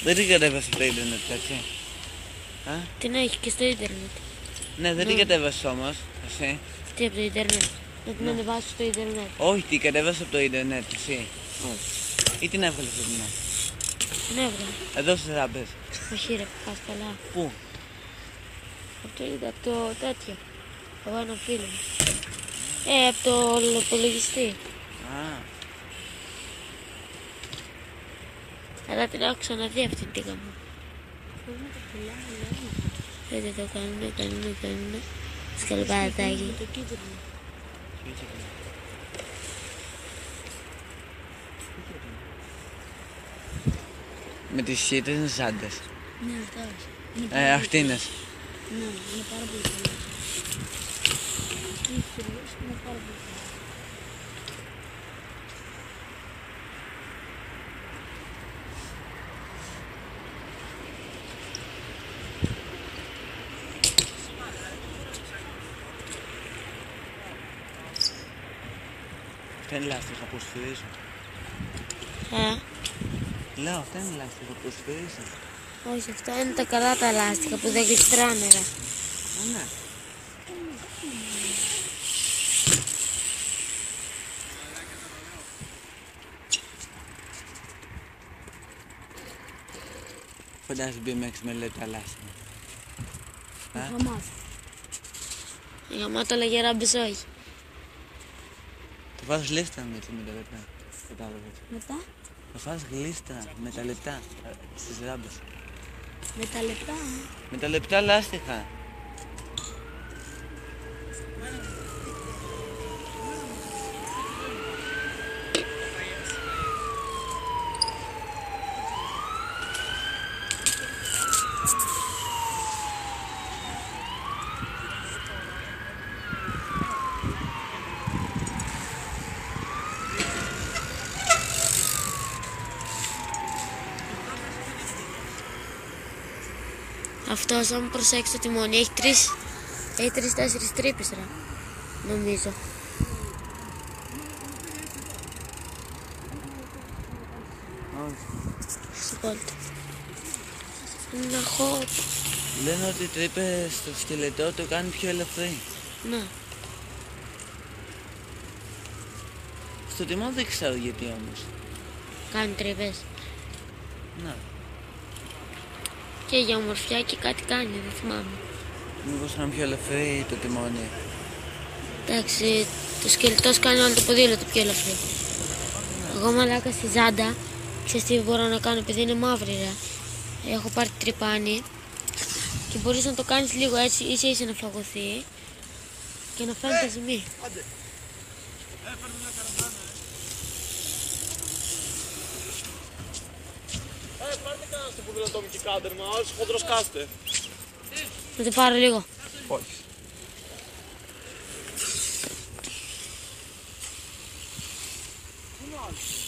Δεν την κατέβασε το ίντερνετ, έτσι. Την έχει και στο ίντερνετ. Ναι, δεν την κατέβασε όμως, εσύ. Τι από το ίντερνετ. Να την ανεβάσει στο ίντερνετ. Όχι, την κατέβασε από το ίντερνετ, εσύ. Όχι. Ή την έβγαλες από την άλλη. Την έβγαλα. Εδώ στις ράμπες. Όχι ρε, πας καλά. Πού? Από το τέτοιο. Από ένα φίλο μου. Από το υπολογιστή. Αλλά την έχω ξαναδεί αυτή την τίγα μου. Δεν το κάνουνε. Σκαλπατάκι. Με τις κίτρινες ζάντες. Ναι, αυτά. Αχτίνες. Ναι, είναι πάρα πολύ καλά. Είναι πάρα πολύ καλά. Αυτά είναι λάστιχα που σφυρίζουν. Λέω, αυτά είναι λάστιχα που σφυρίζουν. Όχι, αυτά είναι τα καλά τα λάστιχα που δεν γλιστράνε ρε. Ναι. Φαντάζεσαι BMX με λεπτά λάστιχα. Η γαμάτο λέγε ράμπης όχι. Θα φας λίστα με τα λεπτά. Κατάλαβες. Μετά? Θα φας γλίστα με τα λεπτά στις ράμπες. Με τα λεπτά. Με τα λεπτά λάστιχα. Αυτός, αν προσέξει το τιμόνι, έχει 3-4 τρύπες ρε, νομίζω. Σηκώlte. Είναι hot. Λένε ότι οι τρύπες στο σκελετό το κάνει πιο ελαφρύ. Ναι. Στο τιμόνι δεν ξέρω γιατί όμως. Κάνει τρύπες. Ναι. Και για ομορφιά και κάτι κάνει, δεν θυμάμαι. Μήπως είναι πιο ελαφρύ το τιμόνι. Εντάξει, το σκελετός κάνει όλο το ποδήλατο πιο ελαφρύ. Εγώ μαλάκα στη ζάντα, ξέρεις τι μπορώ να κάνω επειδή είναι μαύρη ρε. Έχω πάρει τρυπάνι και μπορείς να το κάνεις λίγο έτσι, ίσα να φαγωθεί και να φαίνεται ζυμί. Πάρτε κανένα στο ποδήλατό μου και κάντε μα, όσοι χοντροσκάστε. Να το πάρω λίγο. Όχι. Πού είναι ο άλλος?